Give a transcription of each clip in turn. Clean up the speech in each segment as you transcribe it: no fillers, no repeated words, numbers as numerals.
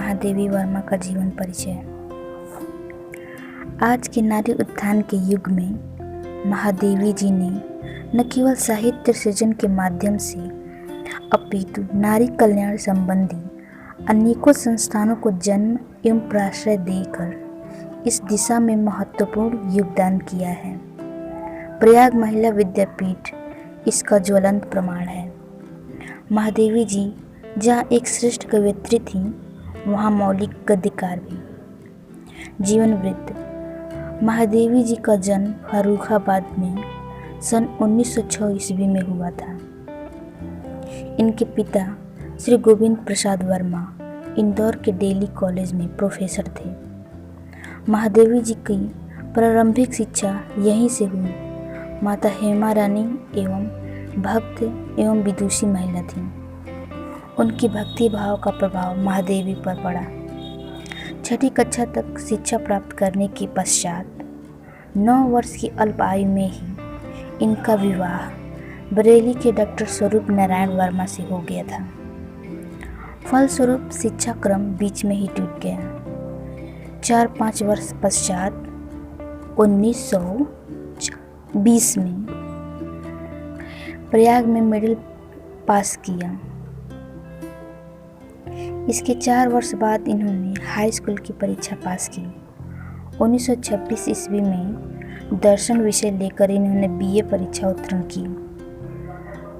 महादेवी वर्मा का जीवन परिचय। आज के नारी उत्थान के युग में महादेवी जी ने न केवल साहित्य सृजन के माध्यम से अपितु नारी कल्याण संबंधी अनेकों संस्थानों को जन्म एवं प्राश्रय देकर इस दिशा में महत्वपूर्ण योगदान किया है। प्रयाग महिला विद्यापीठ इसका ज्वलंत प्रमाण है। महादेवी जी जहाँ एक श्रेष्ठ कवयित्री थीं, वहाँ मौलिक गद्यकार भी। जीवन वृत्त। महादेवी जी का जन्म फर्रुखाबाद में सन 1906 ईस्वी में हुआ था। इनके पिता श्री गोविंद प्रसाद वर्मा इंदौर के डेली कॉलेज में प्रोफेसर थे। महादेवी जी की प्रारंभिक शिक्षा यहीं से हुई। माता हेमा रानी एवं भक्त एवं विदुषी महिला थीं। उनकी भक्ति भाव का प्रभाव महादेवी पर पड़ा। छठी कक्षा तक शिक्षा प्राप्त करने के पश्चात 9 वर्ष की अल्प आयु में ही इनका विवाह बरेली के डॉक्टर स्वरूप नारायण वर्मा से हो गया था। फलस्वरूप शिक्षा क्रम बीच में ही टूट गया। 4-5 वर्ष पश्चात 1920 में प्रयाग में मिडिल पास किया। इसके 4 वर्ष बाद इन्होंने हाई स्कूल की परीक्षा पास की। 1926 ईस्वी में दर्शन विषय लेकर इन्होंने बीए परीक्षा उत्तीर्ण की।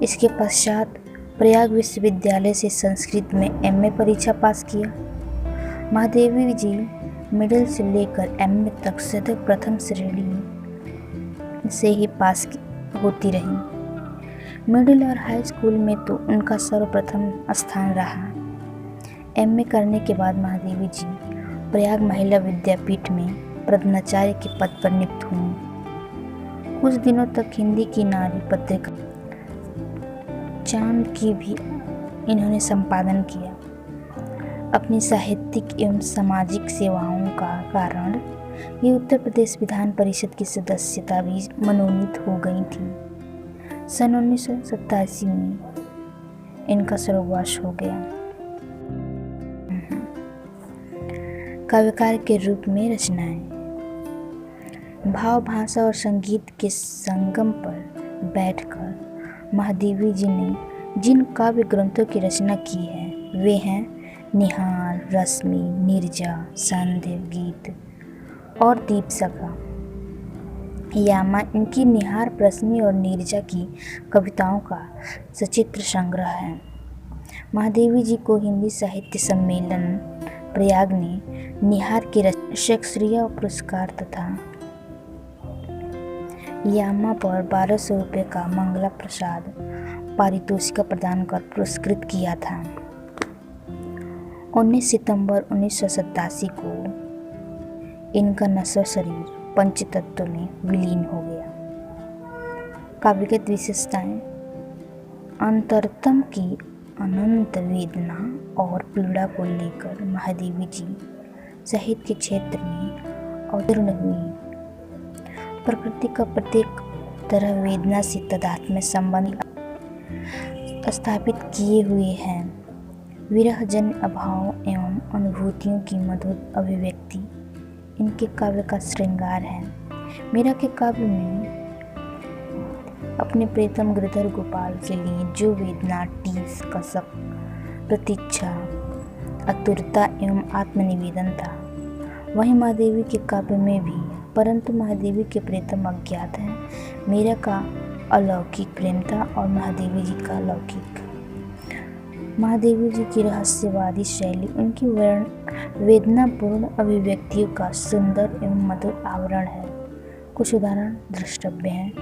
इसके पश्चात प्रयाग विश्वविद्यालय से संस्कृत में एमए परीक्षा पास किया। महादेवी जी मिडिल से लेकर एमए तक सतत प्रथम श्रेणी से ही पास होती रही। मिडिल और हाई स्कूल में तो उनका सर्वप्रथम स्थान रहा। एमए करने के बाद महादेवी जी प्रयाग महिला विद्यापीठ में प्रधानाचार्य के पद पर नियुक्त हुई। कुछ दिनों तक हिंदी की नारी पत्रिका चांद की भी इन्होंने संपादन किया। अपनी साहित्यिक एवं सामाजिक सेवाओं का कारण ये उत्तर प्रदेश विधान परिषद की सदस्यता भी मनोनीत हो गई थी। सन 1987 में इनका स्वर्गवास हो गया। काव्यकार के रूप में रचनाएं। भाव, भाषा और संगीत के संगम पर बैठकर महादेवी जी ने जिन काव्य ग्रंथों की रचना की है वे हैं निहार, रश्मि, नीरजा, संध्या गीत और दीपसखा। यामा इनकी निहार, रश्मि और नीरजा की कविताओं का सचित्र संग्रह है। महादेवी जी को हिंदी साहित्य सम्मेलन प्रयाग ने निहार के शेक्सपियर पुरस्कार तथा यामा पर 1200 रुपये का मंगला प्रसाद पारितोषिक प्रदान कर पुरस्कृत किया था। 19 सितंबर 1987 को इनका नश्वर शरीर पंचतत्व में विलीन हो गया। काव्यगत विशेषताएं। अंतरतम की अनंत वेदना और पीड़ा को लेकर महादेवी जी साहित्य के क्षेत्र में अवतीर्ण हुई। प्रकृति का प्रत्येक तरह वेदना से तादात्म्य संबंध स्थापित किए हुए हैं। विरह जन्य अभाव एवं अनुभूतियों की मधुर अभिव्यक्ति इनके काव्य का श्रृंगार है। मीरा के काव्य में अपने प्रियतम गिरधर गोपाल के लिए जो वेदना, टीस, कसक, प्रतीक्षा, आतुरता एवं आत्मनिवेदन था, वहीं महादेवी के काव्य में भी। परंतु महादेवी के प्रियतम अज्ञात हैं। मीरा का अलौकिक प्रेम था और महादेवी जी का लौकिक। महादेवी जी की रहस्यवादी शैली उनकी वेदनापूर्ण अभिव्यक्तियों का सुंदर एवं मधुर आवरण है। कुछ उदाहरण द्रष्टव्य हैं।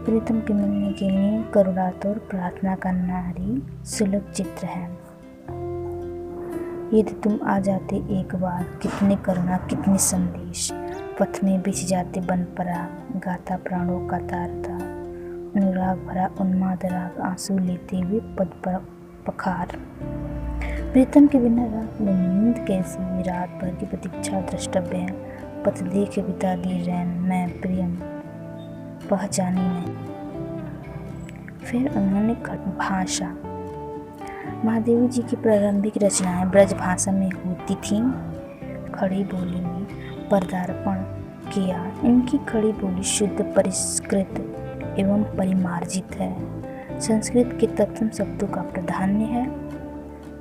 प्रीतम के मिलने के लिए करुणातुर प्रार्थना का नारी सुलभ चित्र है। यदि तुम आ जाते एक बार, कितने करुणा कितने संदेश, पथ में बिछ जाते बन पराग, गाता प्राणों का तारता, अनुराग भरा उन्माद राग, आंसू लेते हुए पद पर पखार। प्रीतम के बिना रात में नींद कैसी, रात भर की प्रतीक्षा द्रष्टव्य है। पथ देख बिता दी रैन, मैं प्रियम पहचानी नहीं। फिर उन्होंने भाषा महादेवी जी की प्रारंभिक रचनाएं ब्रज भाषा में होती थीं। खड़ी बोली में पदार्पण किया। इनकी खड़ी बोली शुद्ध, परिष्कृत एवं परिमार्जित है। संस्कृत के तत्सम शब्दों का प्राधान्य है।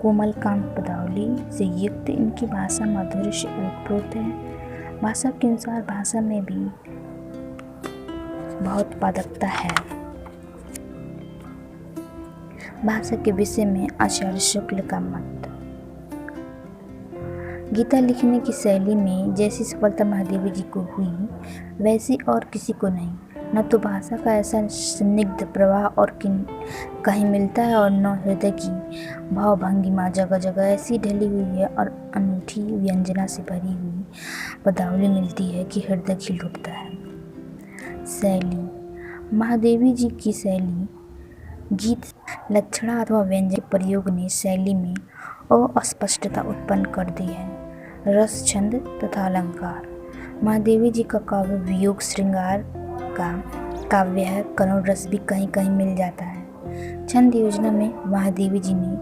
कोमल कांत पदावली से युक्त इनकी भाषा माधुर्य से ओतप्रोत है। भाषा के अनुसार भाषा में भी बहुत पादकता है। भाषा के विषय में आचार्य शुक्ल का मत। गीता लिखने की शैली में जैसी सफलता महादेवी जी को हुई वैसी और किसी को नहीं। न तो भाषा का ऐसा स्निग्ध प्रवाह और कहीं मिलता है और न हृदय की भावभंगिमा जगह जगह ऐसी ढली हुई है और अनूठी व्यंजना से भरी हुई पदावली मिलती है कि हृदय खिल उठता है। शैली। महादेवी जी की शैली गीत लक्षणा अथवा व्यंजन के प्रयोग ने शैली में अस्पष्टता उत्पन्न कर दी है। रस, छंद तथा अलंकार। महादेवी जी का काव्य वियोग श्रृंगार का काव्य है। करुण रस भी कहीं कहीं मिल जाता है। छंद योजना में महादेवी जी ने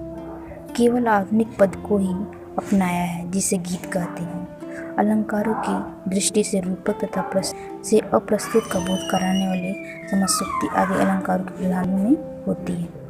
केवल आधुनिक पद को ही अपनाया है जिसे गीत कहते हैं। अलंकारों की दृष्टि से रूपक तथा से अप्रस्तुत का बोध कराने वाले समसूक्ति आदि अलंकारों के विधानों में होती है।